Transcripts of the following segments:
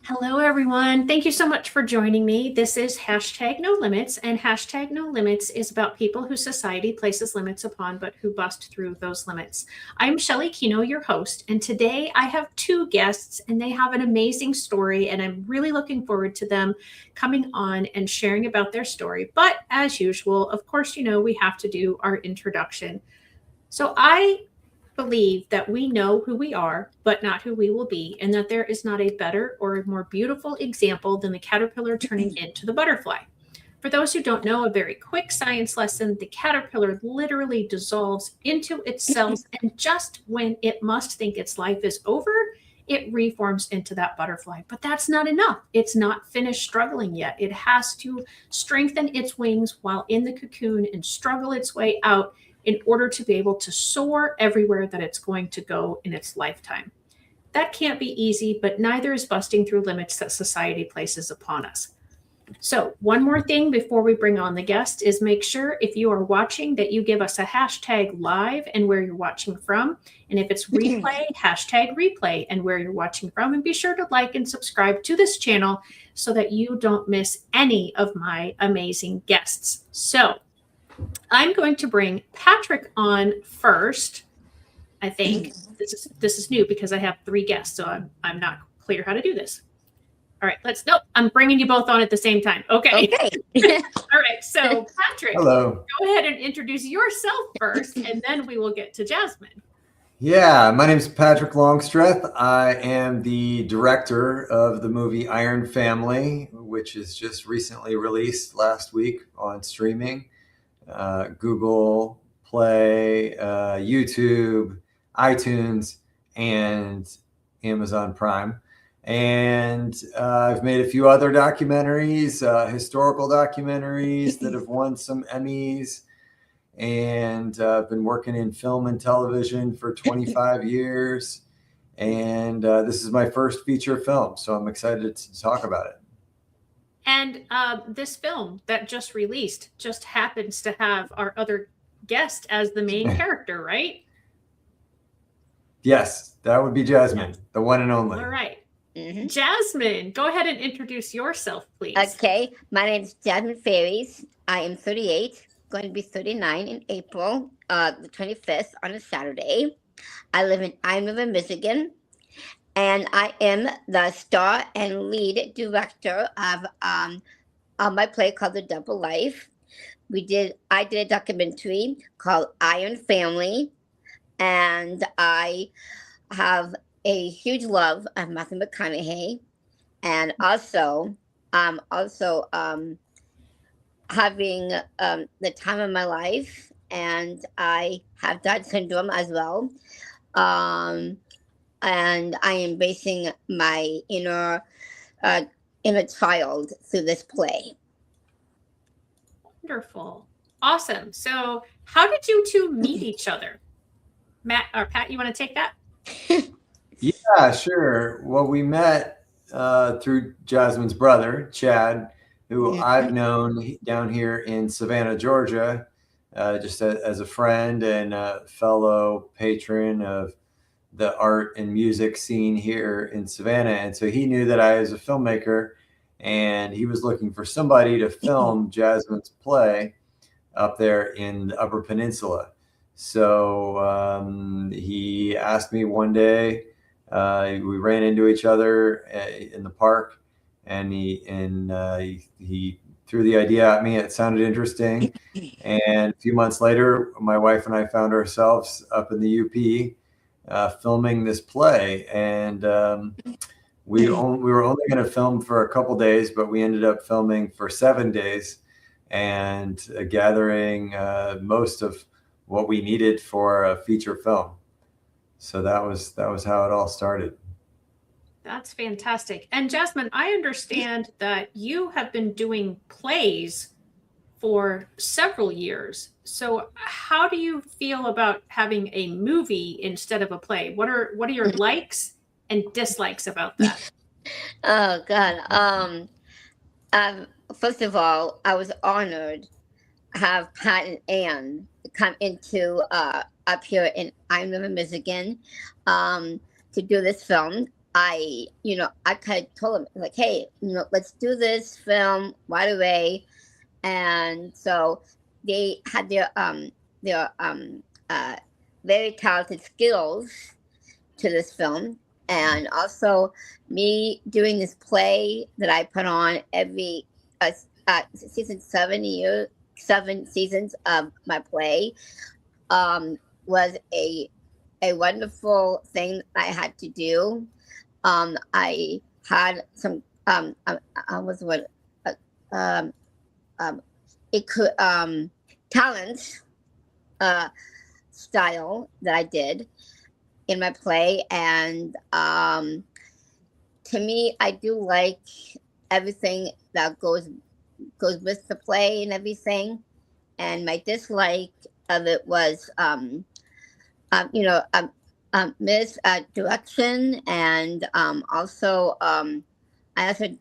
Hello, everyone. Thank you so much for joining me. This is hashtag No Limits, and hashtag No Limits is about people who society places limits upon, but who bust through those limits. I'm Shelley Kino, your host, and today I have two guests, and they have an amazing story, and I'm really looking forward to them coming on and sharing about their story. But as usual, of course, we have to do our introduction. So I believe that we know who we are, but not who we will be, and that there is not a better or a more beautiful example than the caterpillar turning into the butterfly. For those who don't know, a very quick science lesson: the caterpillar literally dissolves into its cells, and just when it must think its life is over, it reforms into that butterfly. But that's not enough. It's not finished struggling yet. It has to strengthen its wings while in the cocoon and struggle its way out in order to be able to soar everywhere that it's going to go in its lifetime. That can't be easy, but neither is busting through limits that society places upon us. So, one more thing before we bring on the guest is make sure if you are watching that you give us a hashtag live and where you're watching from. And if it's replay, hashtag replay and where you're watching from. And be sure to like and subscribe to this channel so that you don't miss any of my amazing guests. So, I'm going to bring Patrick on first. I think this is new because I have three guests, so I'm not clear how to do this. All right, nope, I'm bringing you both on at the same time. Okay. All right, so Patrick, Hello. Go ahead and introduce yourself first, and then we will get to Jazmine. Yeah, my name is Patrick Longstreth. I am the director of the movie Iron Family, which is just recently released last week on streaming. Google Play, YouTube, iTunes, and Amazon Prime. And I've made a few other documentaries, historical documentaries that have won some Emmys. And I've been working in film and television for 25 years. And this is my first feature film, so I'm excited to talk about it. And this film that just released just happens to have our other guest as the main character, right? Yes, that would be Jazmine, the one and only. All right. Jazmine, go ahead and introduce yourself, please. Okay, my name is Jazmine Faries. I am 38, going to be 39 in April, the 25th on a Saturday. I live in Michigan. And I am the star and lead director of my play called The Double Life. I did a documentary called Iron Family, and I have a huge love of Matthew McConaughey, and also having the time of my life, and I have Down syndrome as well. And I am basing my inner child through this play. Wonderful. Awesome. So how did you two meet each other? Matt or Pat, you want to take that? Yeah, sure. Well, we met through Jazmine's brother, Chad, who I've known down here in Savannah, Georgia, just as a friend and a fellow patron of the art and music scene here in Savannah. And so he knew that I was a filmmaker, and he was looking for somebody to film Jazmine's play up there in the Upper Peninsula. So he asked me one day, we ran into each other in the park, and he threw the idea at me. It sounded interesting. And a few months later, my wife and I found ourselves up in the UP filming this play, and we were only going to film for a couple days, but we ended up filming for 7 days and gathering most of what we needed for a feature film. So that was how it all started. That's fantastic. And Jazmine, I understand that you have been doing plays for several years. So how do you feel about having a movie instead of a play? What are your likes and dislikes about that? Oh God. First of all, I was honored to have Pat and Ann come into up here in Michigan to do this film. I kind of told them like, hey, let's do this film right away. And so they had their very talented skills to this film, and also me doing this play that I put on every season 7 seasons of my play was a wonderful thing I had to do. I had some was what it could talent style that I did in my play, and to me, I do like everything that goes with the play and everything. And my dislike of it was misdirection, and also I also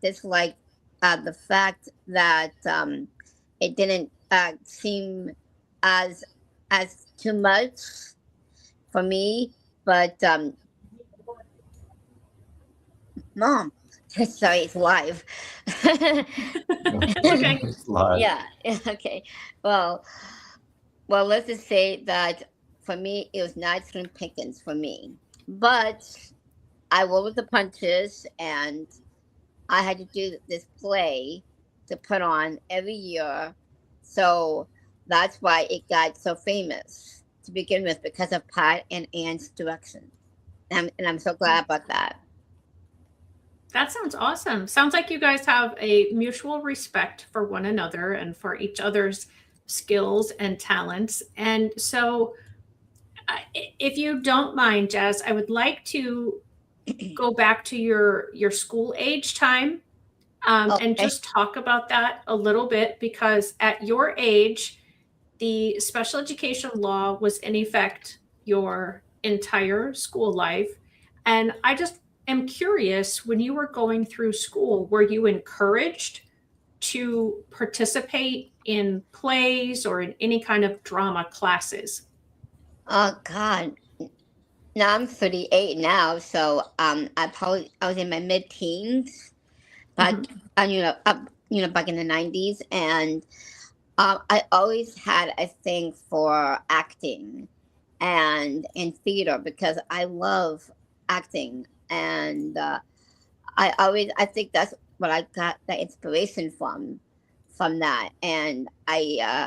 disliked the fact that it didn't seem as too much for me. But Mom, sorry, it's live. Okay. It's live. Yeah. Okay. Well, let's just say that for me, it was not slim pickings for me. But I rolled with the punches, and I had to do this play to put on every year. So that's why it got so famous to begin with, because of Pat and Ann's direction. And I'm so glad about that. That sounds awesome. Sounds like you guys have a mutual respect for one another and for each other's skills and talents. And so, if you don't mind, Jazz, I would like to go back to your school age time and Okay. just talk about that a little bit, because at your age, the special education law was in effect your entire school life. And I just am curious, when you were going through school, were you encouraged to participate in plays or in any kind of drama classes? Oh God. Now I'm 38 now, so I was in my mid-teens, back back in the 90s, and I always had a thing for acting and in theater because I love acting, and I think that's what I got the inspiration from that. And I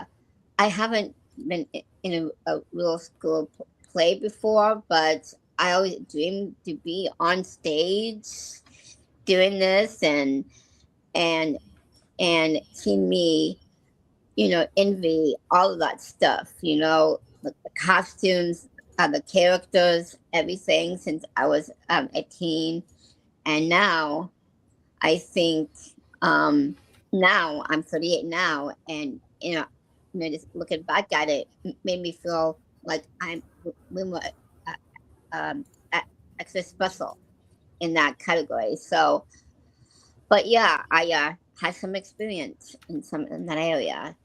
haven't been in a real school play before, but I always dreamed to be on stage doing this, and see me, envy all of that stuff, the costumes, the characters, everything since I was a teen. And now I think now I'm 38 now, and just looking back at it made me feel like I'm way more extra special in that category. So, but yeah, I had some experience in that area.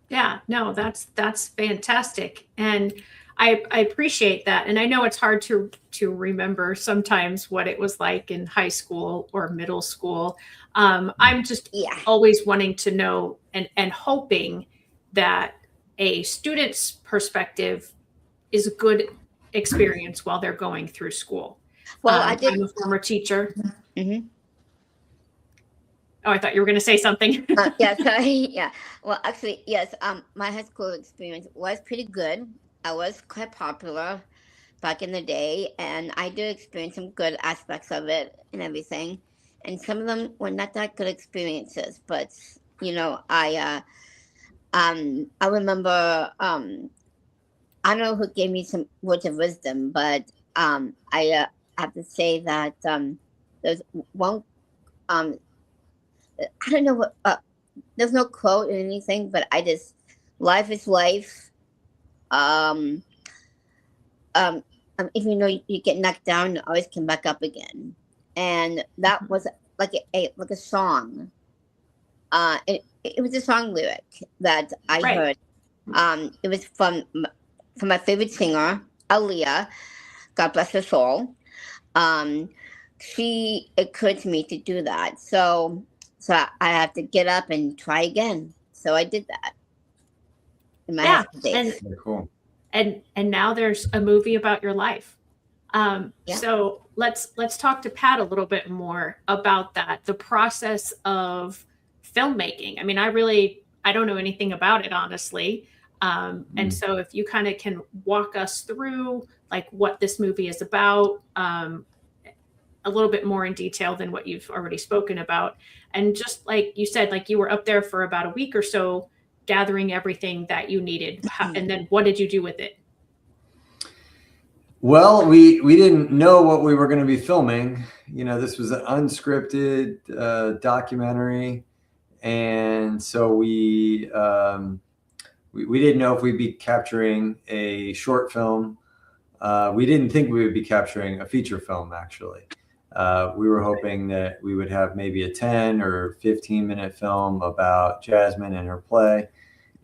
Yeah, no, that's fantastic. And I appreciate that. And I know it's hard to remember sometimes what it was like in high school or middle school. I'm just always wanting to know and hoping that a student's perspective is a good experience while they're going through school. Well, I'm a former teacher. Mm-hmm. Oh, I thought you were going to say something. Yeah, sorry. Yeah. Well, actually, yes. My high school experience was pretty good. I was quite popular back in the day, and I do experience some good aspects of it and everything. And some of them were not that good experiences, but I remember. I don't know who gave me some words of wisdom, but I have to say that there's one. I don't know what. There's no quote or anything, but life is life. If you get knocked down, you always come back up again, and that was like a song. It was a song lyric that I heard. It was from my favorite singer, Aaliyah. God bless her soul. She occurred to me to do that. So I have to get up and try again. So I did that in my Yeah, days. Very cool. and now there's a movie about your life. Yeah. So let's talk to Pat a little bit more about that, the process of filmmaking. I mean, I don't know anything about it, honestly. And so if you kind of can walk us through like what this movie is about, a little bit more in detail than what you've already spoken about. And just like you said, like you were up there for about a week or so gathering everything that you needed. And then what did you do with it? Well, we didn't know what we were going to be filming. You know, this was an unscripted documentary, and so we didn't know if we'd be capturing a short film. We didn't think we would be capturing a feature film, actually. We were hoping that we would have maybe a 10 or 15-minute film about Jazmine and her play,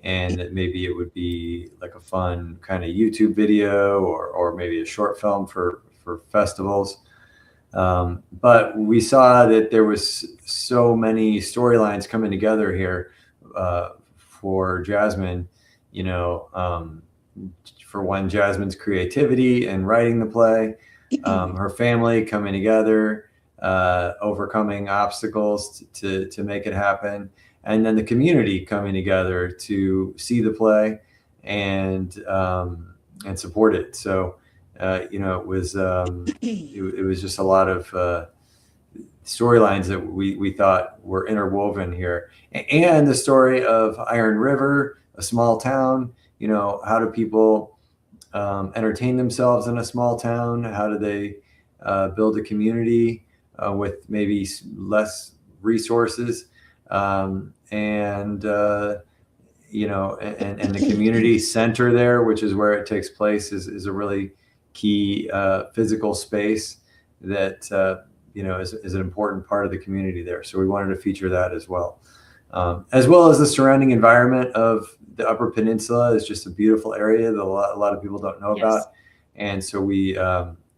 and that maybe it would be like a fun kind of YouTube video or maybe a short film for festivals. But we saw that there was so many storylines coming together here for Jazmine, you know, for one, Jazmine's creativity and writing the play, her family coming together, overcoming obstacles to make it happen, and then the community coming together to see the play and support it. So, you know, it was just a lot of storylines that we thought were interwoven here, and the story of Iron River, a small town. You know, how do people entertain themselves in a small town? How do they build a community with maybe less resources? You know, and the community center there, which is where it takes place, is a really key physical space that you know is an important part of the community there. So we wanted to feature that as well as the surrounding environment of the Upper Peninsula is just a beautiful area that a lot of people don't know about, and so we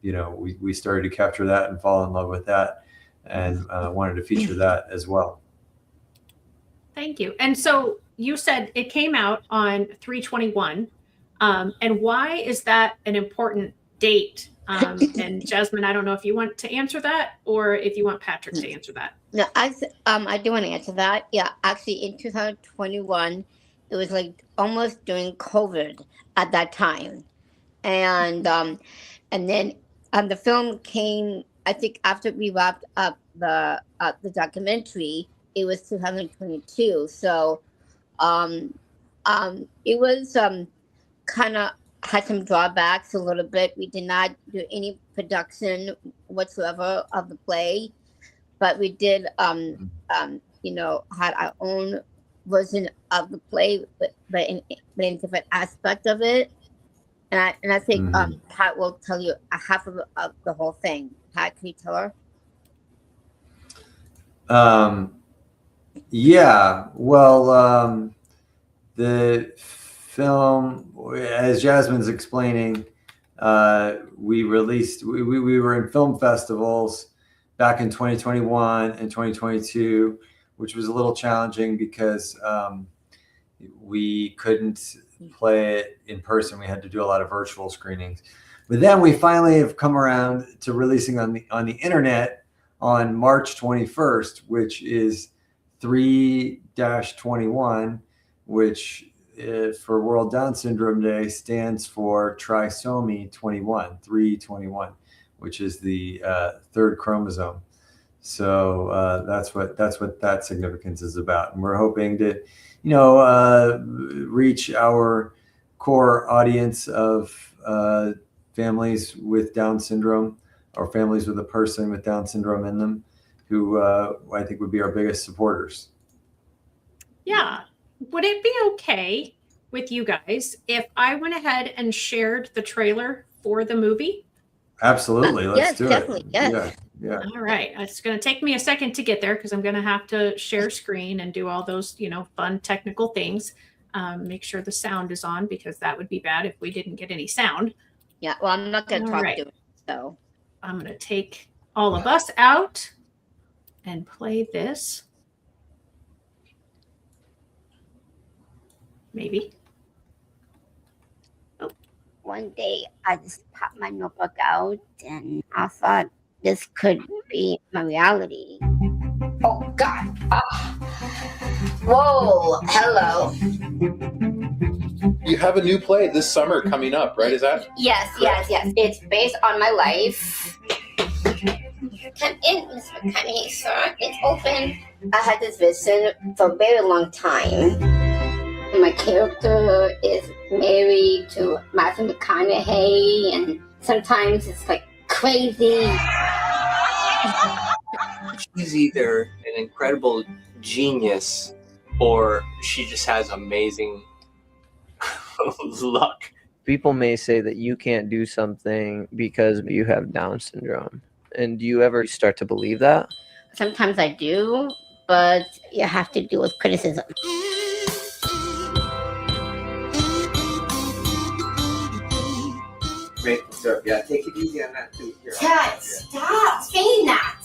you know we started to capture that and fall in love with that, and wanted to feature that as well. Thank you. And so you said it came out on 3/21. And why is that an important date? And Jazmine, I don't know if you want to answer that or if you want Patrick to answer that. No, I do want to answer that. Yeah, actually, in 2021, it was like almost during COVID at that time, and then the film came. I think after we wrapped up the documentary, it was 2022. So, it was kind of had some drawbacks a little bit. We did not do any production whatsoever of the play, but we did you know, had our own version of the play, but in different aspect of it. And I think Pat will tell you a half of the whole thing. Pat, can you tell her? Yeah, well, the film, as Jazmine's explaining, we were in film festivals back in 2021 and 2022, which was a little challenging because we couldn't play it in person. We had to do a lot of virtual screenings. But then we finally have come around to releasing on the internet on March 21st, which is 3-21, which for World Down Syndrome Day stands for trisomy 21, 321, which is the third chromosome. So that's what that significance is about, and we're hoping to, you know, reach our core audience of families with Down syndrome, or families with a person with Down syndrome in them, who I think would be our biggest supporters. Yeah. Would it be okay with you guys if I went ahead and shared the trailer for the movie? Absolutely. Let's do definitely, it. Yes. Yeah. All right. It's going to take me a second to get there because I'm going to have to share screen and do all those, you know, fun technical things. Make sure the sound is on because that would be bad if we didn't get any sound. Yeah. Well, I'm not going to talk right. to it, so. I'm going to take all of us out and play this. Maybe. Oh. One day I just popped my notebook out and I thought this could be my reality. Oh God. Whoa, hello. You have a new play this summer coming up, right? Is that? Yes. It's based on my life. Come in, Miss McConaughey, sir. It's open. I had this vision for a very long time. My character is married to Matthew McConaughey, and sometimes it's like crazy. She's either an incredible genius or she just has amazing luck. People may say that you can't do something because you have Down syndrome. And do you ever start to believe that? Sometimes I do, but you have to deal with criticism. Maple syrup, yeah. Take it easy on that too. Here, Chad, stop saying that.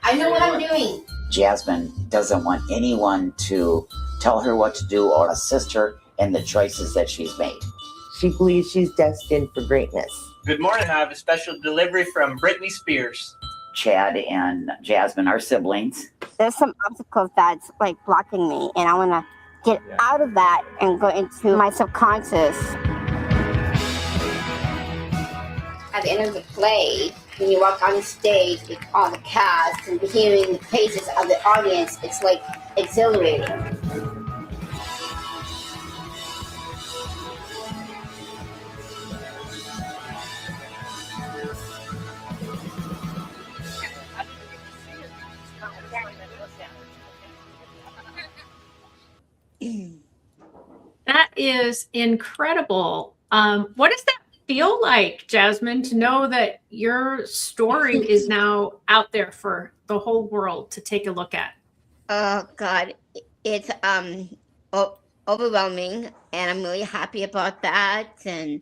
I know what I'm doing. Jazmine doesn't want anyone to tell her what to do or assist her in the choices that she's made. She believes she's destined for greatness. Good morning. I have a special delivery from Britney Spears. Chad and Jazmine are siblings. There's some obstacles that's like blocking me, and I want to get out of that and go into my subconscious. At the end of the play, when you walk on stage with all the cast and hearing the praises of the audience, it's like exhilarating. That is incredible. What does that feel like, Jazmine, to know that your story is now out there for the whole world to take a look at? Oh God, it's overwhelming, and I'm really happy about that, and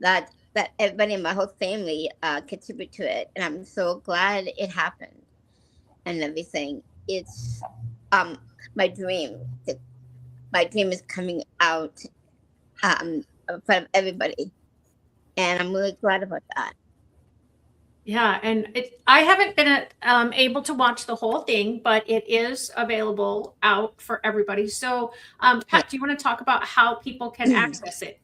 that everybody in my whole family contribute to it, and I'm so glad it happened and everything. It's my dream. My dream is coming out in front of everybody, and I'm really glad about that. Yeah, and I haven't been able to watch the whole thing, but it is available out for everybody. So, Pat, do you want to talk about how people can access it?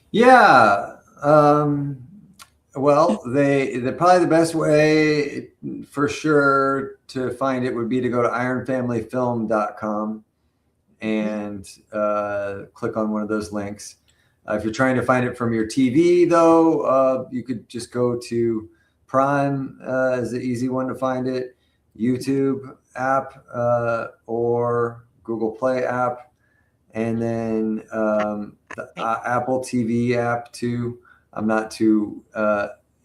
Yeah. Well, probably the best way for sure to find it would be to go to ironfamilyfilm.com and click on one of those links. If you're trying to find it from your TV, though, you could just go to Prime is the easy one to find it, YouTube app or Google Play app, and then the Apple TV app too. I'm not too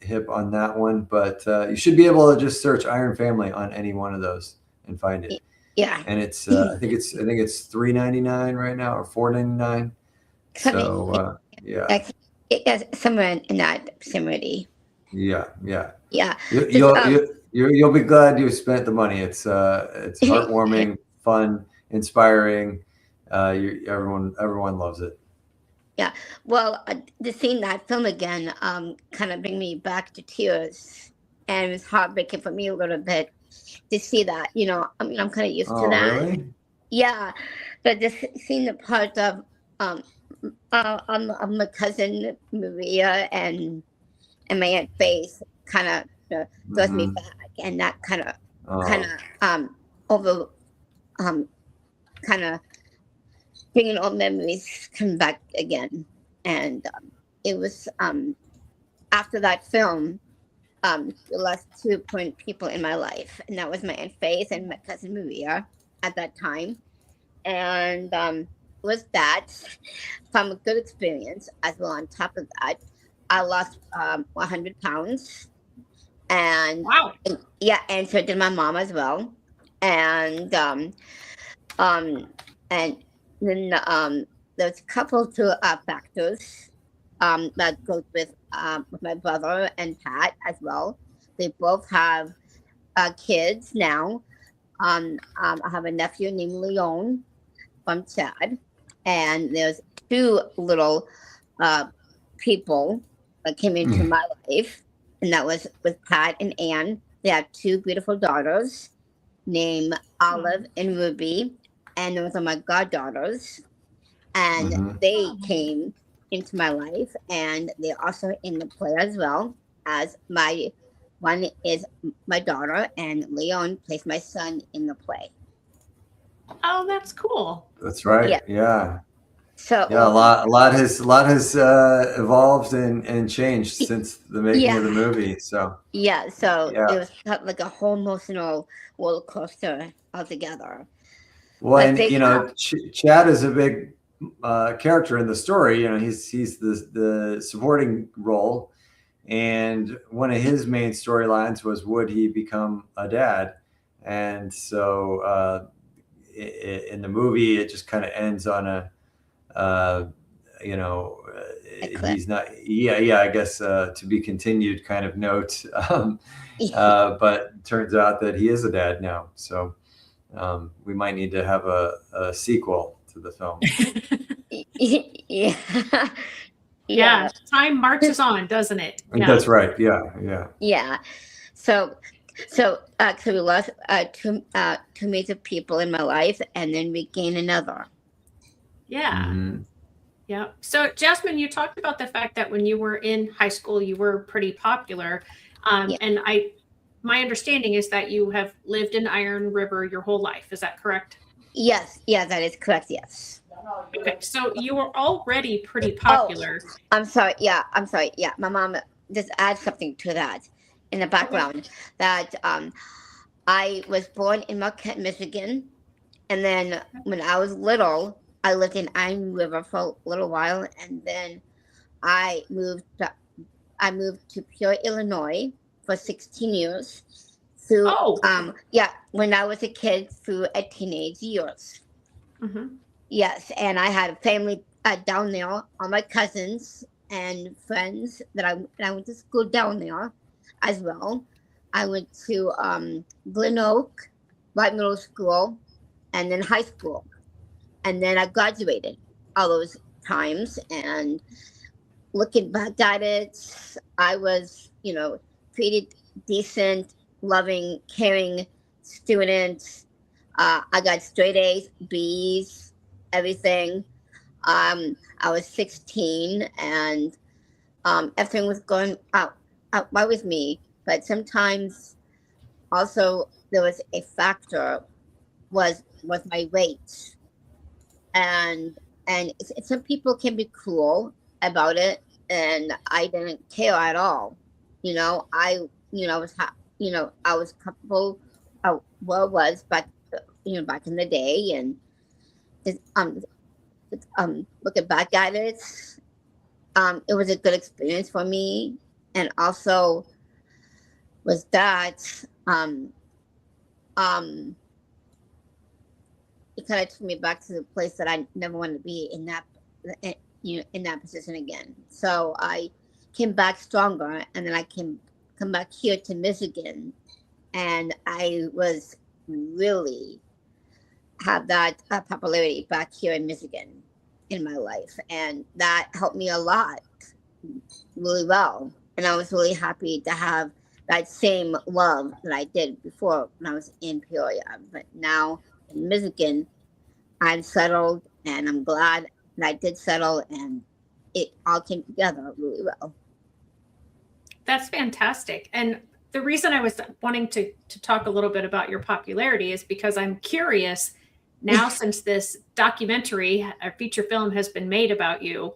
hip on that one, but you should be able to just search Iron Family on any one of those and find it. Yeah, and it's I think it's $3.99 right now or $4.99. So yeah, somewhere in that vicinity. Yeah. You'll You'll be glad you spent the money. It's heartwarming, fun, inspiring. Everyone loves it. Yeah, well, to seeing that film again kind of bring me back to tears, and it was heartbreaking for me a little bit to see that. You know, I mean, I'm kind of used to that. Really? Yeah, but just seeing the part of my cousin Maria and my Aunt Faith kind of throws me back, and that kind of bringing old memories come back again. And it was after that film, the last 2 important people in my life, and that was my Aunt Faith and my cousin Maria at that time. And with that, from a good experience as well. On top of that, I lost 100 pounds, and wow, and so did my mom as well. And then there's a couple to factors that goes with my brother and Pat as well. They both have kids now. I have a nephew named Leon from Chad, and there's 2 little people that came into my life, and that was with Pat and Ann. They have 2 beautiful daughters named Olive and Ruby, and those are my goddaughters. And they came into my life, and they're also in the play as well. As my one is my daughter, and Leon plays my son in the play. Oh, that's cool. That's right. Yeah. So yeah, a lot has evolved and changed since the making of the movie. So it was like a whole emotional roller coaster altogether. Well, and Chad is a big character in the story. He's the supporting role, and one of his main storylines was, would he become a dad? And so in the movie, it just kind of ends on a he's not, I guess to be continued kind of note. But it turns out that he is a dad now. So we might need to have a sequel to the film. Yeah. Time marches on, doesn't it? Yeah. That's right. Yeah. So we lost 2 major people in my life, and then we gained another. Yeah. Yeah. So Jazmine, you talked about the fact that when you were in high school, you were pretty popular. And my understanding is that you have lived in Iron River your whole life. Is that correct? Yes. Yeah, that is correct. Yes. Okay. So you were already pretty popular. I'm sorry. Yeah. My mom just add something to that in the background, that I was born in Marquette, Michigan. And then when I was little, I lived in Iron River for a little while, and then I moved to Peoria, Illinois for 16 years. Through when I was a kid through a teenage years. Yes, and I had a family down there, all my cousins and friends that I went to school down there as well. I went to Glen Oak, White Middle School, and then high school. And then I graduated all those times, and looking back at it, I was, pretty decent, loving, caring student. I got straight A's, B's, everything. I was 16, and everything was going out well with me. But sometimes also there was a factor was my weight. And some people can be cruel about it, and I didn't care at all. I was comfortable where I was back in the day, and looking back at it, it was a good experience for me, and also was that it kind of took me back to the place that I never wanted to be in that position again. So I came back stronger, and then I come back here to Michigan, and I was really have that popularity back here in Michigan in my life, and that helped me a lot, really well. And I was really happy to have that same love that I did before when I was in Peoria, but now in Michigan, I'm settled, and I'm glad that I did settle, and it all came together really well. That's fantastic. And the reason I was wanting to talk a little bit about your popularity is because I'm curious now, since this documentary, a feature film has been made about you,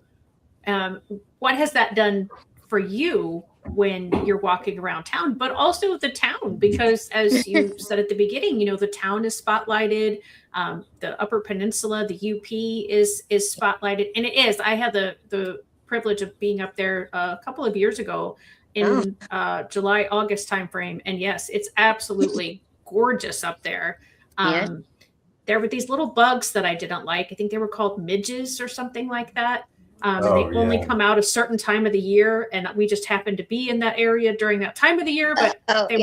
what has that done for you when you're walking around town, but also the town? Because as you said at the beginning, the town is spotlighted, the Upper Peninsula, the UP is spotlighted, and it is. I had the privilege of being up there a couple of years ago in July, August timeframe, and yes, it's absolutely gorgeous up there. There were these little bugs that I didn't like. I think they were called midges or something like that. And they only come out a certain time of the year, and we just happened to be in that area during that time of the year, but they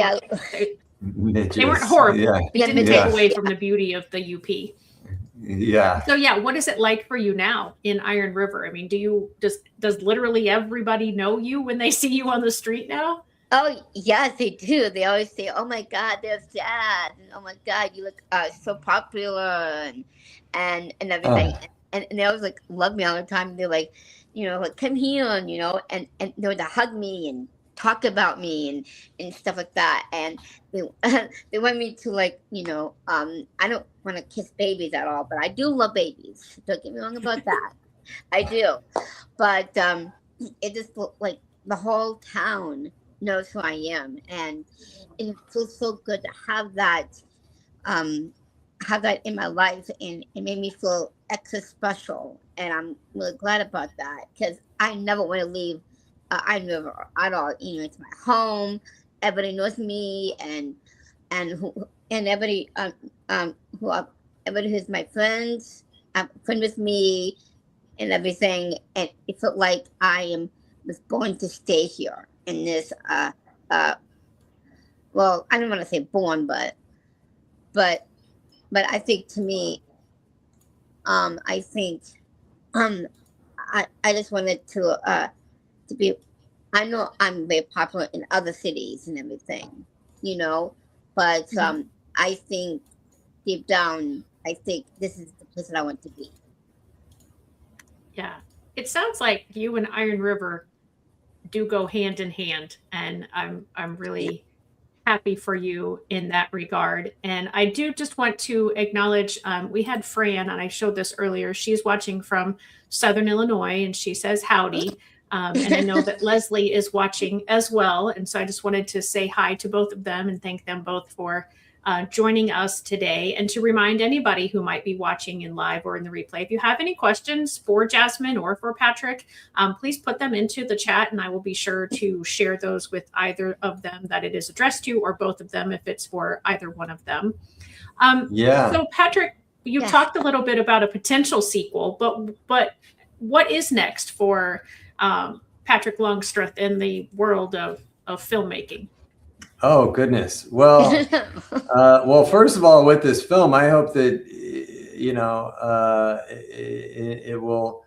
weren't horrible. Yeah. It didn't take away from the beauty of the UP. Yeah. So yeah, what is it like for you now in Iron River? I mean, does literally everybody know you when they see you on the street now? Oh yes, they do. They always say, "Oh my God, there's Jazz," and "Oh my God, you look so popular," and everything. And they always like love me all the time. They're like, like come here, and and they would hug me and talk about me and stuff like that. And they they want me to like, I don't want to kiss babies at all, but I do love babies. Don't get me wrong about that. I do, but it just like the whole town knows who I am, and it feels so good to have that in my life, and it made me feel extra special, and I'm really glad about that because I never want to leave Iron River at all. It's my home. Everybody knows me, and everybody everybody who's my friends, friend with me, and everything, and it felt like I was born to stay here in this well, I don't want to say born, but I think to me, I think I just wanted to be. I know I'm very popular in other cities and everything, but I think deep down, I think this is the place that I want to be. Yeah, it sounds like you and Iron River do go hand in hand, and I'm really happy for you in that regard. And I do just want to acknowledge, we had Fran, and I showed this earlier. She's watching from Southern Illinois, and she says howdy. And I know that Leslie is watching as well. And so I just wanted to say hi to both of them and thank them both for joining us today. And to remind anybody who might be watching in live or in the replay, if you have any questions for Jazmine or for Patrick, please put them into the chat, and I will be sure to share those with either of them that it is addressed to, or both of them if it's for either one of them. So Patrick, you talked a little bit about a potential sequel, but what is next for Patrick Longstreth in the world of filmmaking? Oh goodness. Well, well, first of all, with this film, I hope that it will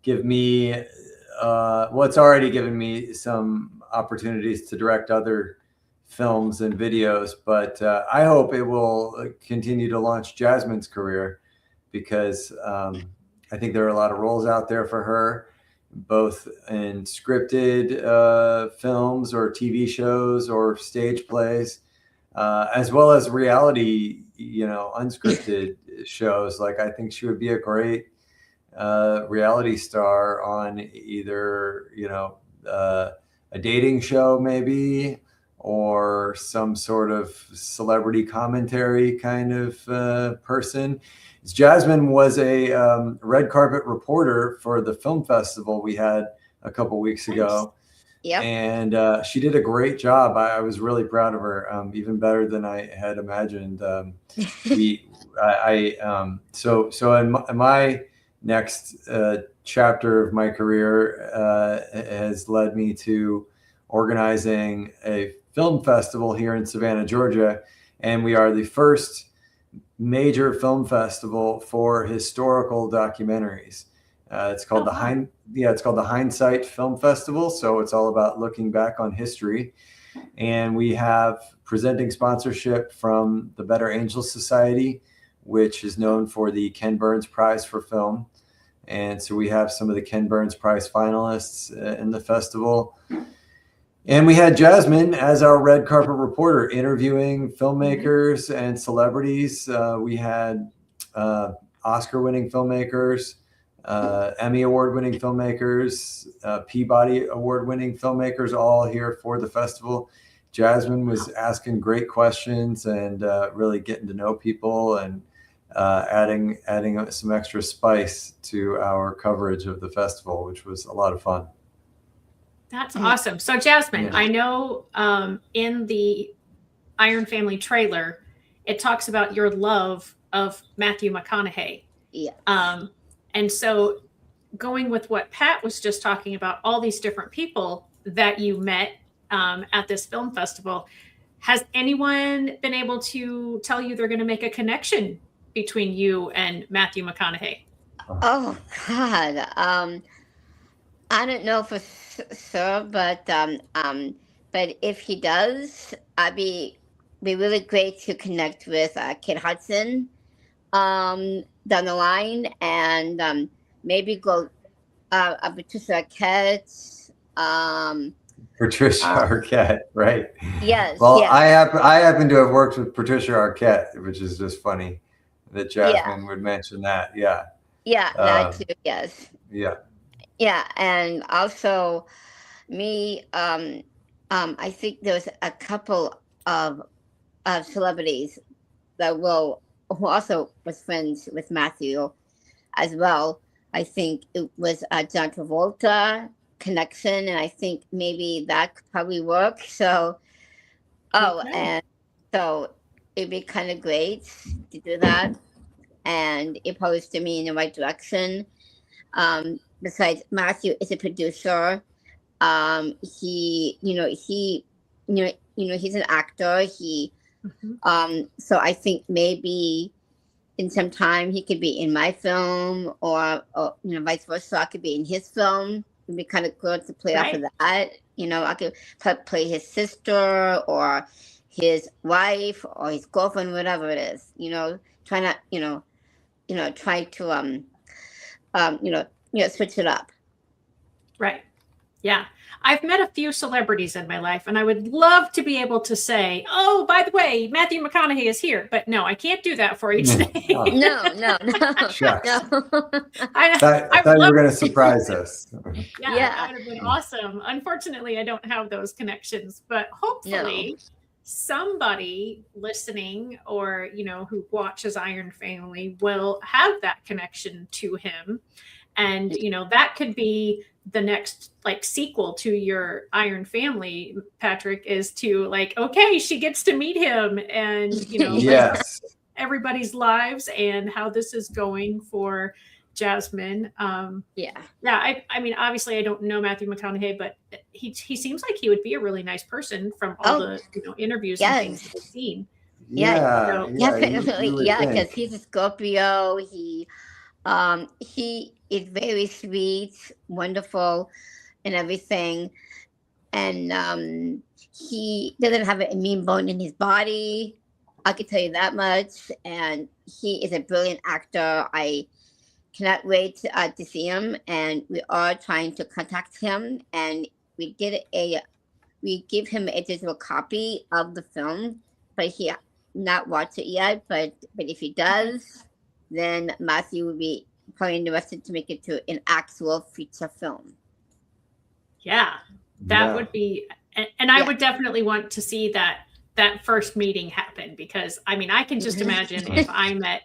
give me it's already given me some opportunities to direct other films and videos, but I hope it will continue to launch Jazmine's career, because I think there are a lot of roles out there for her, both in scripted films or TV shows or stage plays, as well as reality, unscripted shows. Like, I think she would be a great reality star on either, a dating show maybe, or some sort of celebrity commentary kind of person. Jazmine was a red carpet reporter for the film festival we had a couple weeks ago. Yeah. And she did a great job. I was really proud of her, even better than I had imagined. So in my next chapter of my career has led me to organizing a film festival here in Savannah, Georgia. And we are the first major film festival for historical documentaries. It's called it's called the Hindsight Film Festival. So it's all about looking back on history. And we have presenting sponsorship from the Better Angels Society, which is known for the Ken Burns Prize for Film. And so we have some of the Ken Burns Prize finalists in the festival. And we had Jazmine as our red carpet reporter, interviewing filmmakers and celebrities. We had Oscar-winning filmmakers, Emmy award-winning filmmakers, Peabody award-winning filmmakers, all here for the festival. Jazmine was asking great questions and really getting to know people, and adding some extra spice to our coverage of the festival, which was a lot of fun. That's awesome. So Jazmine, I know in the Iron Family trailer, it talks about your love of Matthew McConaughey. Yeah. And so going with what Pat was just talking about, all these different people that you met at this film festival, has anyone been able to tell you they're going to make a connection between you and Matthew McConaughey? Oh God, I don't know for sure, but if he does, I'd be really great to connect with Kit Hudson down the line, and maybe go Patricia Arquette. Patricia Arquette, right? Yes. Well, yes. I happen to have worked with Patricia Arquette, which is just funny that Jazmine would mention that. Yeah. Yeah, that too. Yes. Yeah. Yeah, and also me. I think there's a couple of celebrities that who also was friends with Matthew as well. I think it was John Travolta connection, and I think maybe that could probably work. So, and so it'd be kind of great to do that, and it probably steer me in the right direction. Besides, Matthew is a producer. He's an actor. So I think maybe in some time he could be in my film, or vice versa. I could be in his film. It'd be kind of good to play off of that. I could play his sister or his wife or his girlfriend, whatever it is. Try to switch it up. Right. Yeah. I've met a few celebrities in my life, and I would love to be able to say, oh, by the way, Matthew McConaughey is here. But no, I can't do that for you today. No. Shucks. No. I thought you were going to surprise us. Yeah, that would have been awesome. Unfortunately, I don't have those connections, but hopefully somebody listening or, who watches Iron Family will have that connection to him. And, that could be the next sequel to your Iron Family, Patrick, is to okay, she gets to meet him, and, yes, everybody's lives and how this is going for Jazmine. I mean, obviously I don't know Matthew McConaughey, but he seems like he would be a really nice person from all the interviews and things that I've seen. Definitely. Because he's a Scorpio. He is very sweet, wonderful, and everything. And he doesn't have a mean bone in his body. I can tell you that much. And he is a brilliant actor. I cannot wait to see him. And we are trying to contact him. And we give him a digital copy of the film, but he not watched it yet. But if he does, then Matthew will be probably interested to make it to an actual feature film. Yeah, that would be, and I would definitely want to see that first meeting happen, because I mean, I can just imagine if I met,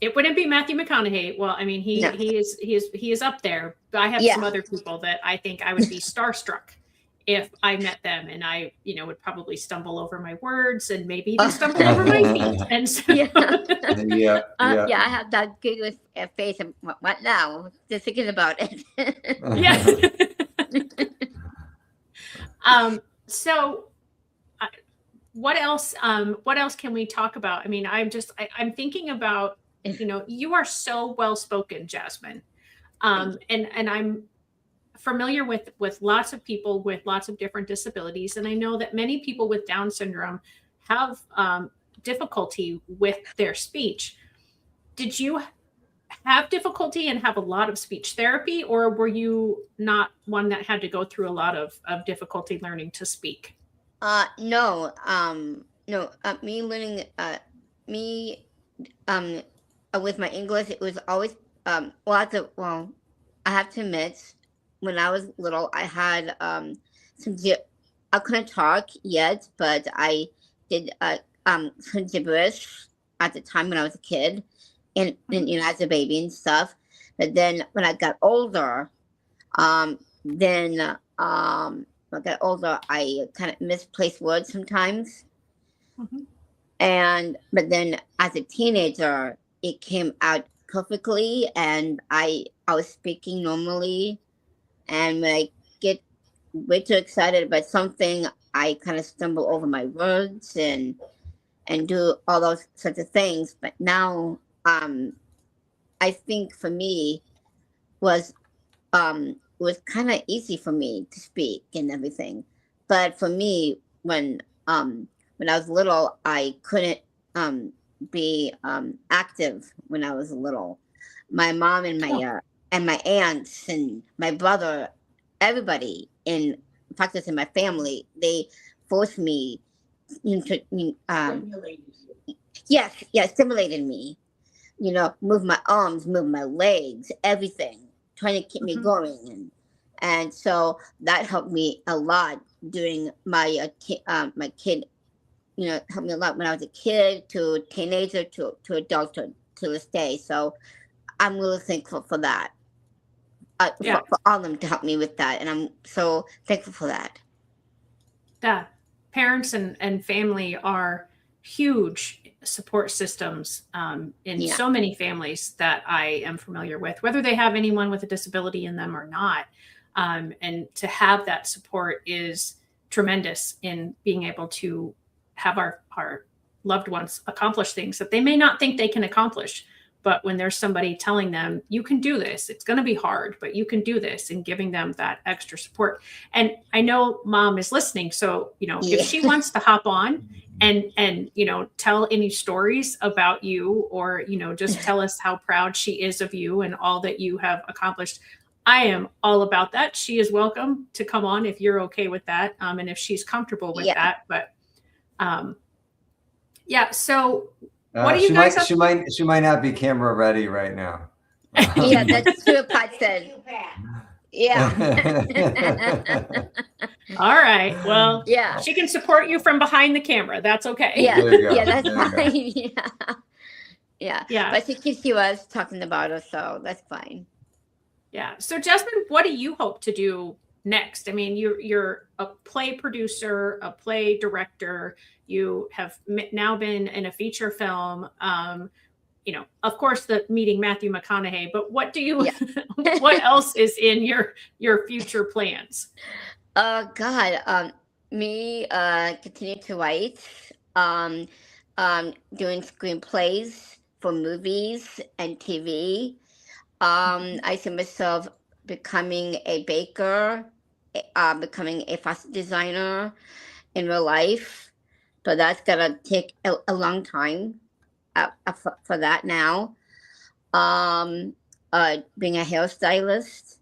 it wouldn't be Matthew McConaughey. Well, I mean, he is up there. I have some other people that I think I would be starstruck if I met them, and I, would probably stumble over my words and maybe even stumble over my feet. And so, I have that good face. And what now? Just thinking about it. So, what else? What else can we talk about? I mean, I'm thinking about, you are so well spoken, Jazmine, and I'm familiar with lots of people with lots of different disabilities. And I know that many people with Down syndrome have difficulty with their speech. Did you have difficulty and have a lot of speech therapy, or were you not one that had to go through a lot of difficulty learning to speak? No. Me learning, with my English, it was always, I have to admit, when I was little, I had I couldn't talk yet, but I did some gibberish at the time when I was a kid, and as a baby and stuff. But then when I got older, I kind of misplaced words sometimes. But then as a teenager, it came out perfectly, and I I was speaking normally, and when I get way too excited about something, I kind of stumble over my words and do all those sorts of things. But now, I think for me was it was kind of easy for me to speak and everything. But for me, when I was little, I couldn't be active when I was little. My mom and my aunts and my brother, everybody in practice in my family, they forced me into stimulated me. Move my arms, move my legs, everything, trying to keep me going, and so that helped me a lot during my my kid. Helped me a lot when I was a kid, to teenager, to adulthood, to this day. So I'm really thankful for that. For all of them to help me with that, and I'm so thankful for that. Yeah, parents and family are huge support systems in so many families that I am familiar with, whether they have anyone with a disability in them or not. And to have that support is tremendous in being able to have our loved ones accomplish things that they may not think they can accomplish. But when there's somebody telling them, you can do this, it's going to be hard, but you can do this, and giving them that extra support. And I know Mom is listening. So, if she wants to hop on and tell any stories about you, or, just tell us how proud she is of you and all that you have accomplished, I am all about that. She is welcome to come on if you're okay with that. And if she's comfortable with that, but so what do you guys have? She might not be camera ready right now. Yeah, that's true. Pat said. Yeah. All right. Well, she can support you from behind the camera. That's okay. Yeah. Yeah, that's fine. Yeah. But she was talking about us, so that's fine. Yeah. So Jazmine, what do you hope to do next? I mean, you're a play producer, a play director. You have now been in a feature film. Of course, the meeting Matthew McConaughey. But what do you? What else is in your future plans? God, me continue to write, doing screenplays for movies and TV. I see myself becoming a baker, becoming a fashion designer in real life. So that's gonna take a long time for that now. Being a hairstylist,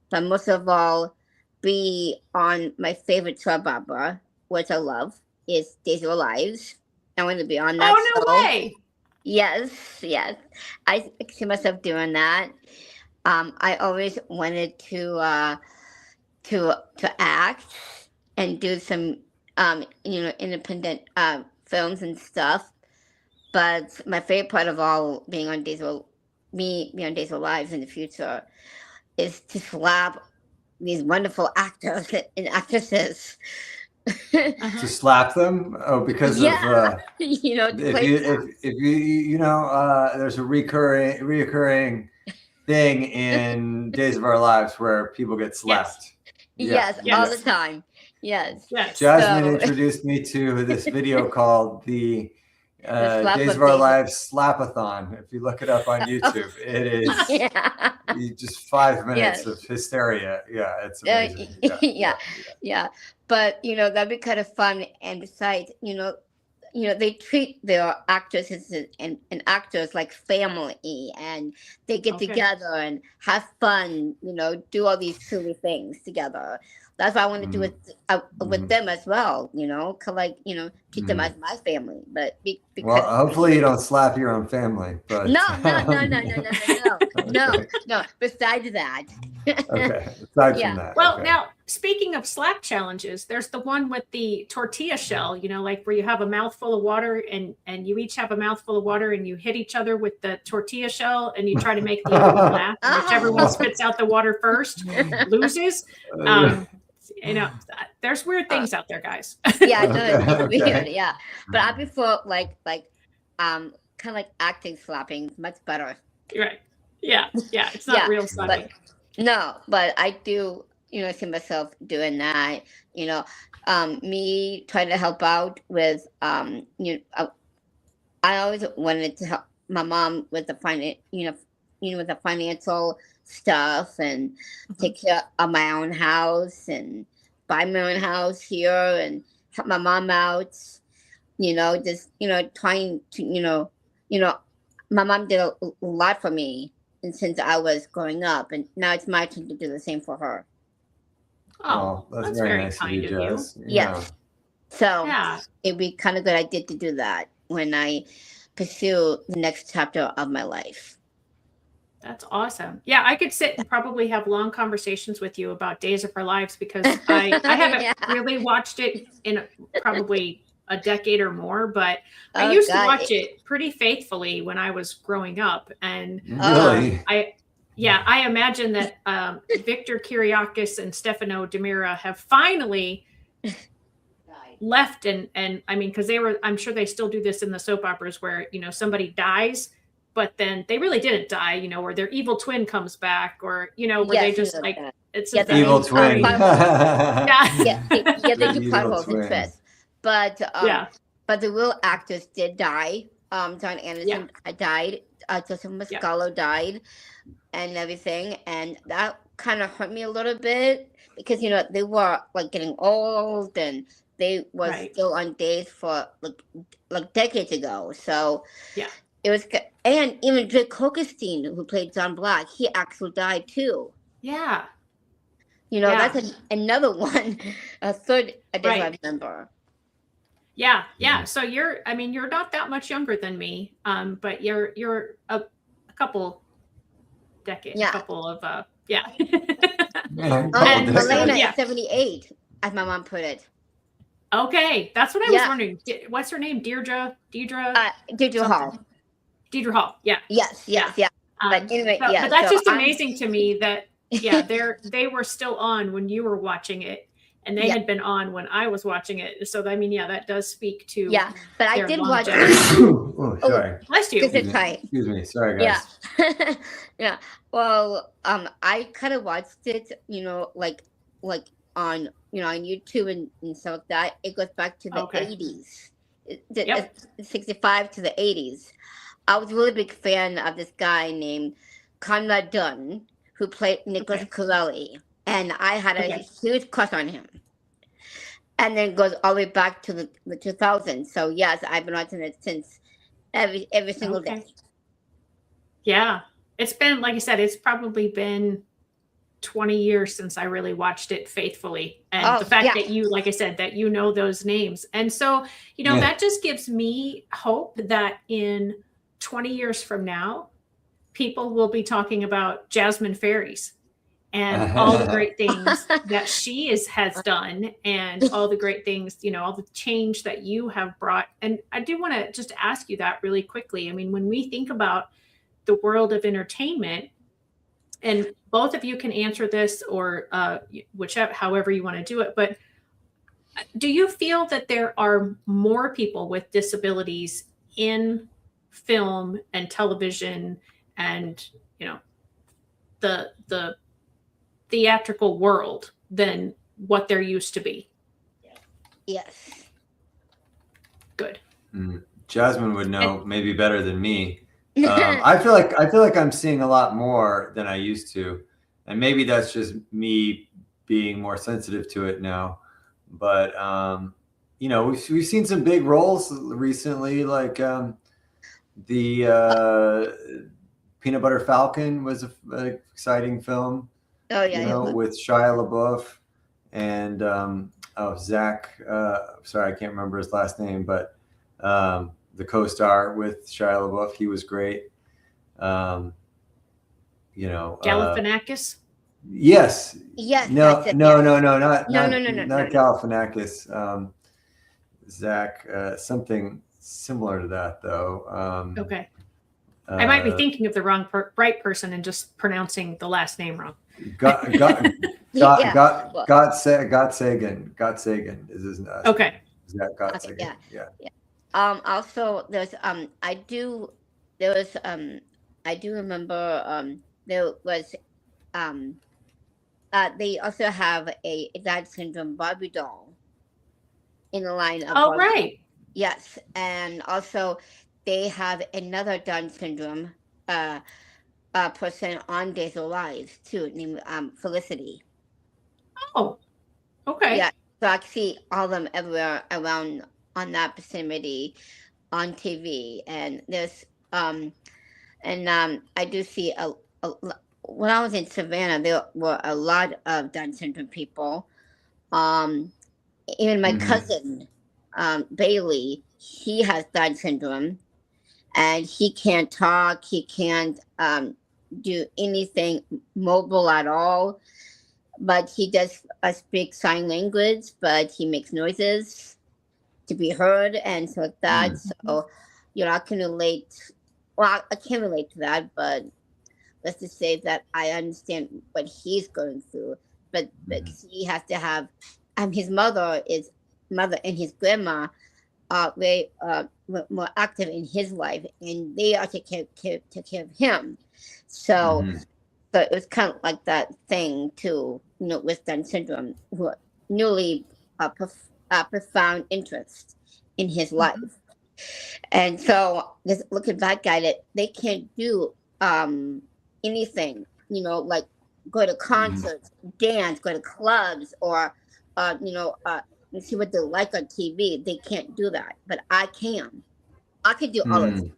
but most of all, be on my favorite soap opera, which I love, is Days of Our Lives. I want to be on that. Oh, no way! Yes. I see myself doing that. I always wanted to act and do some independent films and stuff. But my favorite part of all being on Days of Our Lives in the future is to slap these wonderful actors and actresses. To slap them? Oh, because of if you there's a reoccurring thing in Days of Our Lives where people get slapped. Yes, all the time. Yes. Jazmine introduced me to this video called the Days of Our Lives Slapathon. If you look it up on YouTube, it is just 5 minutes of hysteria. Yeah, it's amazing. Yeah. But that'd be kind of fun. And besides, they treat their actresses and actors like family, and they get together and have fun. Do all these silly things together. That's what I want to do with them as well. Treat them as my family. But well, hopefully you don't slap your own family. But no. Besides that. Okay. Aside from that. Well, now speaking of slap challenges, there's the one with the tortilla shell. Like where you have a mouthful of water and you each have a mouthful of water and you hit each other with the tortilla shell and you try to make the other one laugh. And whichever one spits out the water first loses. There's weird things out there, guys. It's weird. Yeah, but I prefer kind of like acting slapping, much better. Right. Yeah, it's not Yeah, real sunny. but I do, see myself doing that. Me trying to help out with, I always wanted to help my mom with the with the financial stuff and take care of my own house and buy my own house here and help my mom out. Just trying to my mom did a lot for me, and since I was growing up, and now it's my turn to do the same for her. Oh, that's very nice kind of you, of you. Jazz. Yes. So Yeah. it'd be kind of good I did to do that when I pursue the next chapter of my life. That's awesome. Yeah, I could sit and probably have long conversations with you about Days of Our Lives because I haven't Yeah. really watched it in probably a decade or more, but I Oh, used to God. watch it pretty faithfully when I was growing up. And Really? I imagine that Victor Kiriakis and Stefano Demira have finally left and I mean, because I'm sure they still do this in the soap operas where somebody dies, but then they really didn't die, or their evil twin comes back, or where they just like that. it's Yeah, just Evil twin. yeah. They do Evil potholes and twin. twists. But Yeah. but the real actors did die. John Anderson died. Joseph Mascalo died, and everything, and that kind of hurt me a little bit because they were like getting old and they were still on days for like decades ago. So Yeah. it was good. And even Drake Hogestyn, who played John Black, he actually died too. Yeah. That's another one, a third additional member. Yeah. So you're not that much younger than me, but you're a couple decades, a couple of And Elena is 78, as my mom put it. Okay, that's what I was wondering. What's her name? Deirdre Hall. Deirdre Hall. Yeah. Yes. But anyway, but that's just amazing to me that they were still on when you were watching it, and they had been on when I was watching it. So that does speak to but I did watch it. Oh, sorry. Bless you. Excuse me. Sorry, guys. Yeah. Well, I kind of watched it, like on on YouTube and stuff like that. It goes back to the 80s. 65 to the 80s. I was a really big fan of this guy named Conrad Dunn, who played Nicholas Corelli, and I had a huge crush on him. And then it goes all the way back to the 2000s. So yes, I've been watching it since every single day. Yeah, it's been, like I said, it's probably been 20 years since I really watched it faithfully. And the fact that you, like I said, that those names. And so, that just gives me hope that in 20 years from now, people will be talking about Jazmine Faries and all the great things that she has done and all the great things, all the change that you have brought. And I do want to just ask you that really quickly. I mean, when we think about the world of entertainment, and both of you can answer this or however you want to do it, but do you feel that there are more people with disabilities in film and television and the theatrical world than what there used to be? Yes. Good. Jazmine would know maybe better than me. I feel like I'm seeing a lot more than I used to, and maybe that's just me being more sensitive to it now. But we've seen some big roles recently, like the Peanut Butter Falcon was an exciting film. Oh yeah, with Shia LaBeouf and Zach. Sorry, I can't remember his last name, but the co-star with Shia LaBeouf, he was great. Galifianakis. Yes. No, not Galifianakis. Zach, something similar to that though. Okay. I might be thinking of the wrong right person and just pronouncing the last name wrong. Got Sagan. Got Sagan is his name. Okay. Zach Got Sagan. Yeah. Also, there was I do remember there was they also have a Down syndrome Barbie doll in the line of Oh, Barbie. right. Yes, and also they have another Down syndrome person on Days of Lives too, named Felicity. Oh, okay. Yeah, so I can see all of them everywhere around on that vicinity on TV, and there's I do see when I was in Savannah, there were a lot of Down syndrome people. Even my cousin Bailey, he has Down syndrome, and he can't talk. He can't do anything mobile at all. But he does speak sign language, but he makes noises to be heard, and so that's so I can relate. Well, I can't relate to that, but let's just say that I understand what he's going through. But because he has to have, his mother and his grandma are very more active in his life, and they are take care of him. So. But it was kind of like that thing too, with Down syndrome, who newly profound interest in his life. And so just looking back at it, they can't do anything, like go to concerts, dance, go to clubs, or see what they like on TV. They can't do that, but I can. I can do all of it,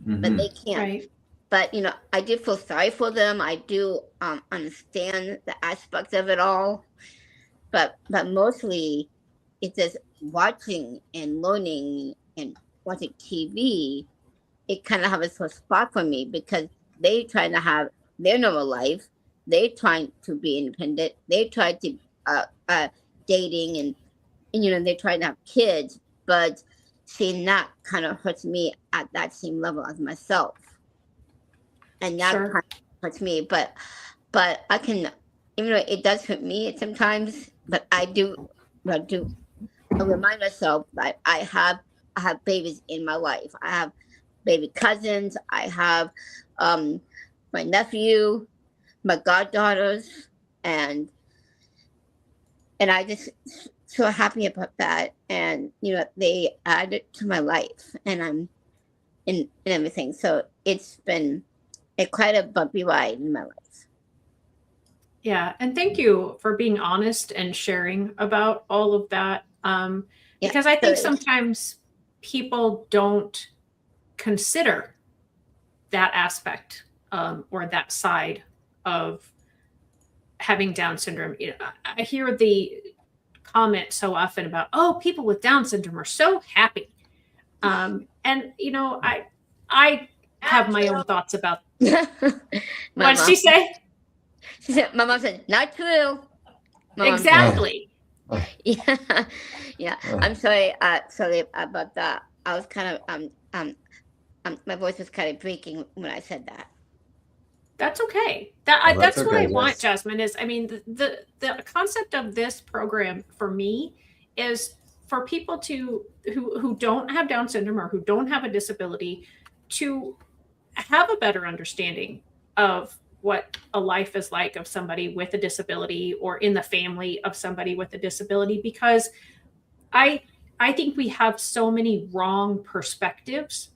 but they can't. Right. But I do feel sorry for them. I do understand the aspects of it all, but mostly it's just watching and learning and watching TV. It kind of have a sore spot for me because they trying to have their normal life. They trying to be independent. They try to dating and they're trying to have kids. But seeing that kind of hurts me at that same level as myself. And that kind of hurts me, but I can, even though it does hurt me sometimes, but I remind myself that I have babies in my life. I have baby cousins. I have my nephew, my goddaughters, and I just so happy about that. And they added to my life, and I'm in everything. So it's been quite a bumpy ride in my life. Yeah, and thank you for being honest and sharing about all of that. Because I think sometimes people don't consider that aspect or that side of having Down syndrome. I hear the comment so often about, oh, people with Down syndrome are so happy. And I have my own thoughts about what did she say? She said, my mom said, not true. Exactly. Yeah. I'm sorry about that. I was kind of my voice was kind of breaking when I said that. That's okay. That's what I want, Jazmine, is, I mean, the concept of this program for me is for people who don't have Down syndrome or who don't have a disability to have a better understanding of what a life is like of somebody with a disability or in the family of somebody with a disability, because I think we have so many wrong perspectives,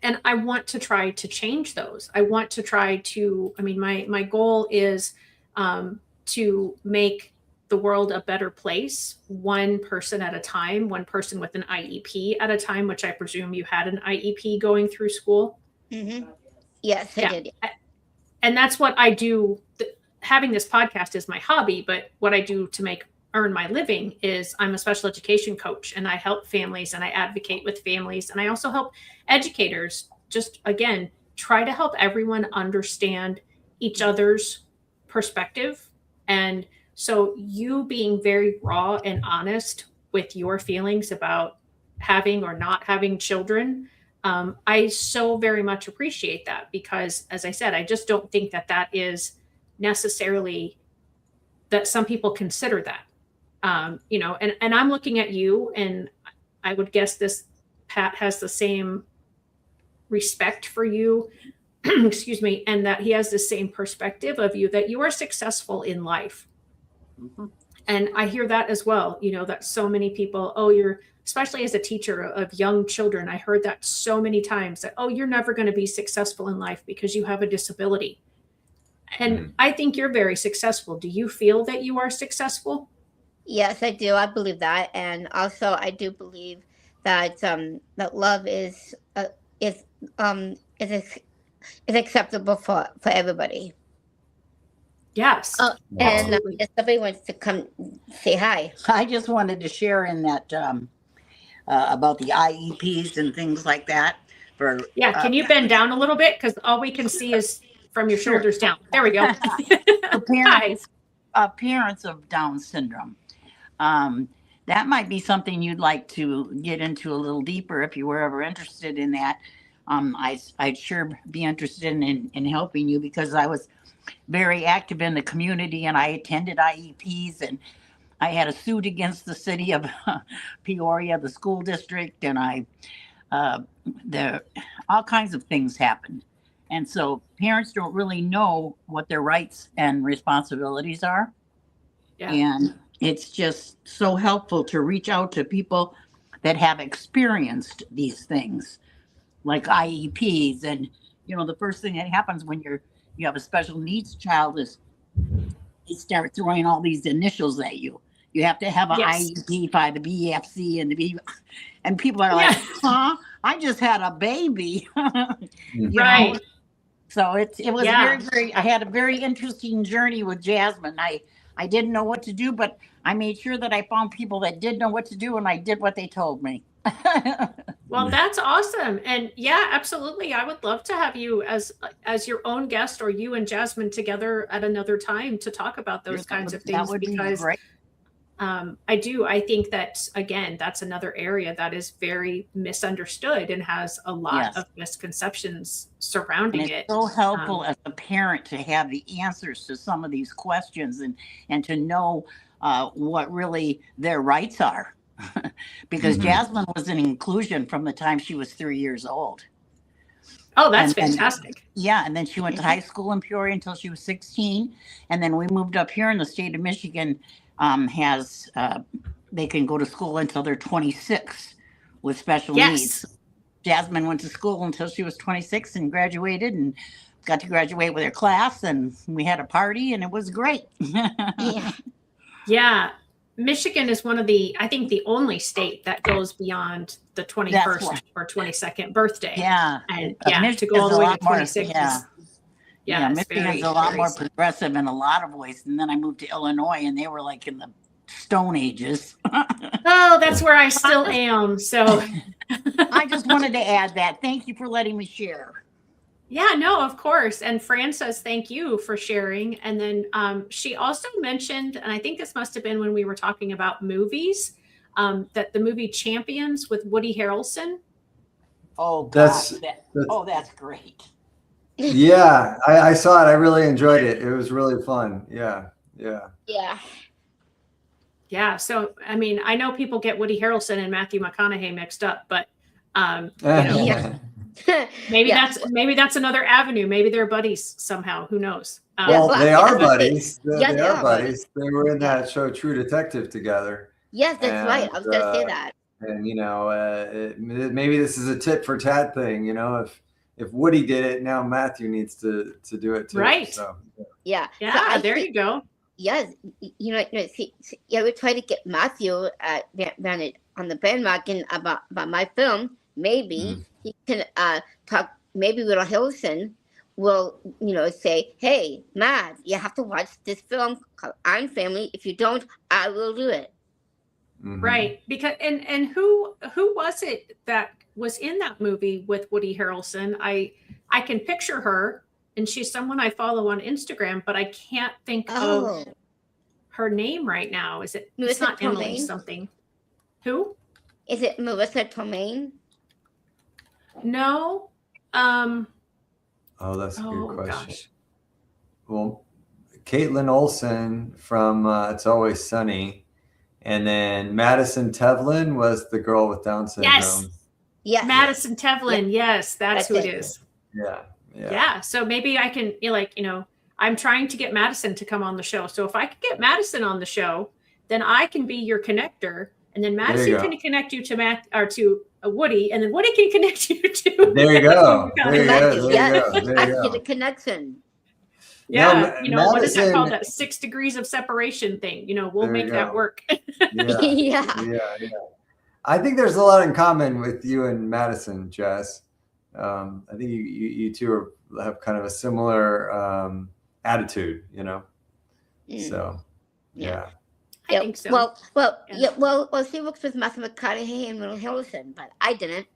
and I want to try to change those. I want to try to, my goal is to make the world a better place, one person at a time, one person with an IEP at a time, which I presume you had an IEP going through school. Mm-hmm. Yes, I did. And that's what I do. Having this podcast is my hobby, but what I do to earn my living is I'm a special education coach, and I help families and I advocate with families. And I also help educators just, again, try to help everyone understand each other's perspective. And so you being very raw and honest with your feelings about having or not having children, I so very much appreciate that, because, as I said, I just don't think that is necessarily that some people consider that, and I'm looking at you, and I would guess Pat has the same respect for you excuse me, and that he has the same perspective of you, that you are successful in life. Mm-hmm. And I hear that as well, you know, that so many people, oh, you're, especially as a teacher of young children, I heard that so many times that, oh, you're never going to be successful in life because you have a disability. And I think you're very successful. Do you feel that you are successful? Yes, I do. I believe that, and also I do believe that that love is acceptable for everybody. Yes. And if somebody wants to come say hi. I just wanted to share in that about the IEPs and things like that. Yeah, can you bend down a little bit? Because all we can see is from your shoulders down. There we go. Parents of Down syndrome. That might be something you'd like to get into a little deeper if you were ever interested in that. I'd sure be interested in helping you, because I was very active in the community and I attended IEPs, and I had a suit against the city of Peoria, the school district, and all kinds of things happened. And so parents don't really know what their rights and responsibilities are. Yeah. And it's just so helpful to reach out to people that have experienced these things, like IEPs. And, you know, the first thing that happens when you have a special needs child is they start throwing all these initials at you. You have to have an IEP by the BFC and the B, and people are like, huh? I just had a baby. You know? So it was very, I had a very interesting journey with Jazmine. I didn't know what to do, but I made sure that I found people that did know what to do, and I did what they told me. Well, that's awesome. And yeah, absolutely. I would love to have you as your own guest, or you and Jazmine together at another time to talk about those kinds of things. That would be great. I think that, again, that's another area that is very misunderstood and has a lot of misconceptions surrounding and it. It's so helpful as a parent to have the answers to some of these questions and to know what really their rights are. Because Jazmine was an inclusion from the time she was 3 years old. Oh, that's fantastic. And then she went to high school in Peoria until she was 16. And then we moved up here in the state of Michigan. They can go to school until they're 26 with special needs. Jazmine went to school until she was 26 and graduated, and got to graduate with her class, and we had a party, and it was great. Yeah. Michigan is one of I think the only state that goes beyond the 21st or 22nd birthday. Yeah. And to Michigan's go all the way to more, 26. Michigan's a lot more progressive in a lot of ways. And then I moved to Illinois, and they were like in the Stone Ages. Oh, that's where I still am. So I just wanted to add that. Thank you for letting me share. Yeah, no, of course. And Fran says, thank you for sharing. And then she also mentioned, and I think this must have been when we were talking about movies, that the movie Champions with Woody Harrelson. Oh, God. That's great. Yeah, I saw it. I really enjoyed it. It was really fun. Yeah. So, I mean, I know people get Woody Harrelson and Matthew McConaughey mixed up, but maybe that's another avenue. Maybe they're buddies somehow. Who knows? Well, they are buddies. They are buddies. They were in that show True Detective together. Yes, that's right. I was going to say that. And maybe this is a tit for tat thing. If Woody did it, now Matthew needs to do it too. Right. So, Yeah. There you go. Yes. We try to get Matthew on the bandwagon about my film. Maybe he can talk. Maybe Little Harrelson will, say, "Hey, Matt, you have to watch this film called Iron Family. If you don't, I will do it." Right. Because and who was it that was in that movie with Woody Harrelson? I can picture her, and she's someone I follow on Instagram, but I can't think of her name right now. Is it? It's not Emily something. Who? Is it Marissa Tomei? No. That's a good question. Gosh. Well, Caitlin Olsen from It's Always Sunny, and then Madison Tevlin was the girl with Down syndrome. Yes. Madison Tevlin. Yes, that's who it is. Yeah. Yeah. So maybe I can, I'm trying to get Madison to come on the show. So if I could get Madison on the show, then I can be your connector, and then Madison can connect you to Matt or to Woody, and then Woody can connect you to. There you go. There you go. I see the connection. Yeah, no, what is that called? Madison- That 6 degrees of separation thing. We'll There make you that go. work. Yeah. I think there's a lot in common with you and Madison, Jess. I think you two have kind of a similar attitude, So, yeah. I think so. Well, she works with Matthew McConaughey and rehearsing, but I didn't.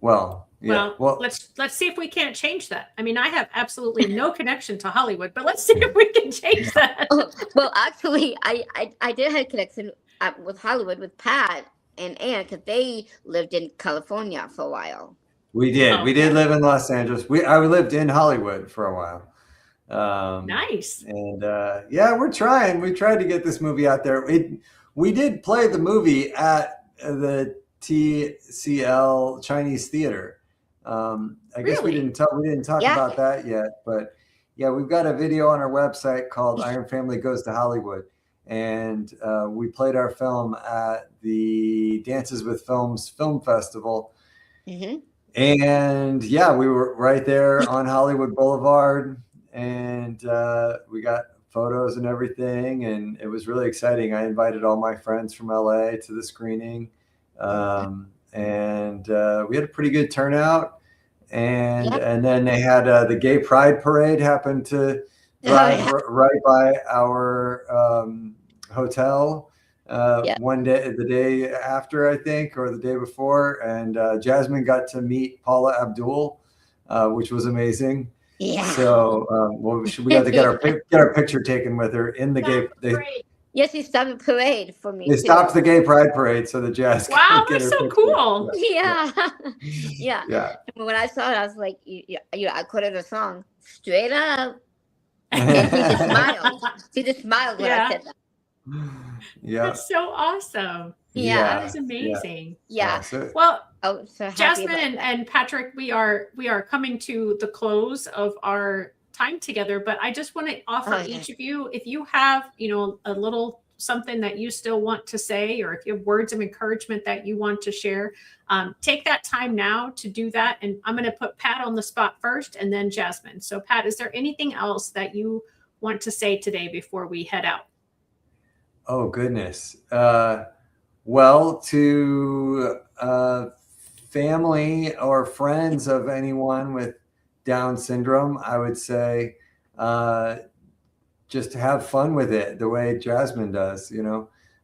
Well, yeah. Well, let's see if we can't change that. I mean, I have absolutely no connection to Hollywood, but let's see if we can change that. Well, actually, I did have a connection with Hollywood with Pat and Ann, because they lived in California for a while. We did. We did live in Los Angeles. I lived in Hollywood for a while. Nice. And we're trying. We tried to get this movie out there. We did play the movie at the TCL Chinese Theater. I guess we didn't talk about that yet, but yeah, we've got a video on our website called Iron Family Goes to Hollywood, and we played our film at the Dances with Films Film Festival. Mm-hmm. And yeah, we were right there on Hollywood Boulevard, and we got photos and everything, and it was really exciting. I invited all my friends from LA to the screening, and we had a pretty good turnout. And then they had the Gay Pride Parade happen to drive right by our hotel one day, the day after, I think, or the day before. And Jazmine got to meet Paula Abdul, which was amazing. Yeah. So we got to get our picture taken with her in the gay. Yes, he stopped the parade for me. They stopped the Gay Pride Parade so the Jazz. Wow, that's so cool. Yeah. Yeah. When I saw it, I was like, I quoted a song, Straight Up. And she just smiled. She just smiled when I said that. Yeah. That's so awesome. Yeah. That was amazing. Yeah. Well, so Jazmine and Patrick, we are coming to the close of our time together, but I just want to offer each of you, if you have, a little something that you still want to say, or if you have words of encouragement that you want to share, take that time now to do that. And I'm going to put Pat on the spot first, and then Jazmine. So Pat, is there anything else that you want to say today before we head out? Oh, goodness. Well, to family or friends of anyone with Down syndrome, I would say just have fun with it the way Jazmine does.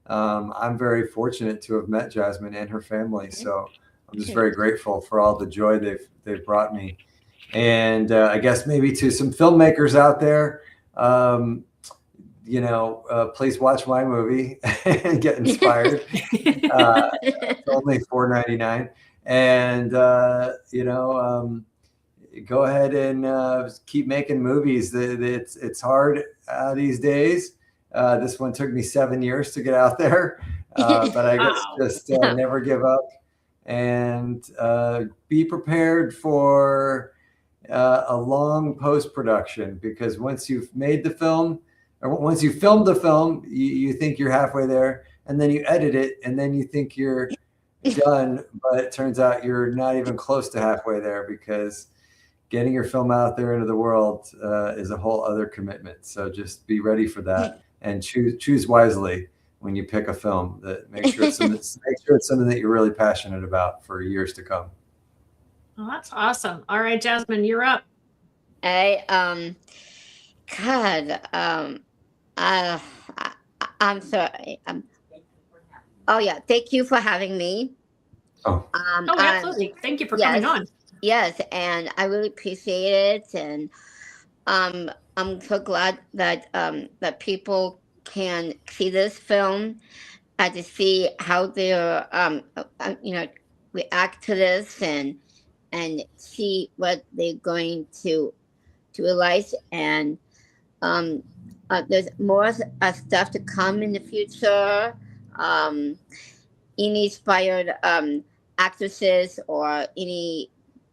I'm very fortunate to have met Jazmine and her family, so I'm just very grateful for all the joy they've brought me. And I guess maybe to some filmmakers out there, please watch my movie and get inspired. It's only $4.99, and go ahead and keep making movies. It's hard these days. This one took me 7 years to get out there, but I guess just never give up, and be prepared for a long post-production, because once you've made the film, or once you filmed the film, you think you're halfway there, and then you edit it, and then you think you're done, but it turns out you're not even close to halfway there, because getting your film out there into the world is a whole other commitment. So just be ready for that, and choose wisely when you pick a film. That make sure it's something that you're really passionate about for years to come. Well, that's awesome. All right, Jazmine, you're up. I'm sorry. Thank you for having me. Absolutely. Thank you for coming on. Yes, and I really appreciate it, and I'm so glad that that people can see this film, to see how they react to this, and see what they're going to realize, and there's more stuff to come in the future. Any inspired actresses or any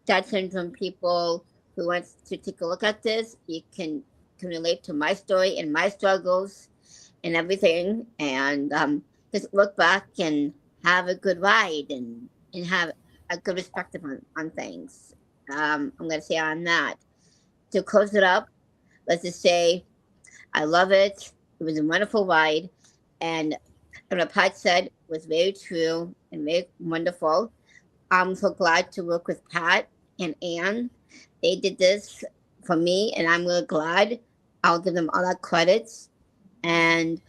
Down syndrome people who wants to take a look at this, you can relate to my story and my struggles and everything, and just look back and have a good ride and have a good perspective on things. I'm going to say on that. To close it up, let's just say I love it. It was a wonderful ride, and what Pat said was very true and very wonderful. I'm so glad to work with Pat and Anne. They did this for me, and I'm really glad. I'll give them all that credits. And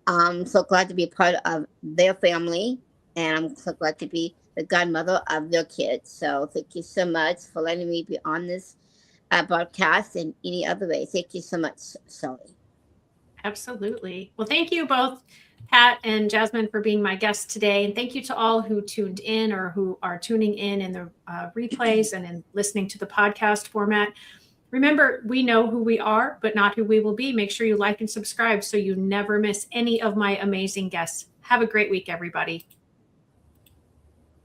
I'm so glad to be part of their family, and I'm so glad to be the godmother of their kids. So thank you so much for letting me be on this broadcast in any other way. Thank you so much, Shelley. Absolutely. Well, thank you both, Pat and Jazmine, for being my guests today. And thank you to all who tuned in or who are tuning in the replays and in listening to the podcast format. Remember, we know who we are, but not who we will be. Make sure you like and subscribe so you never miss any of my amazing guests. Have a great week, everybody.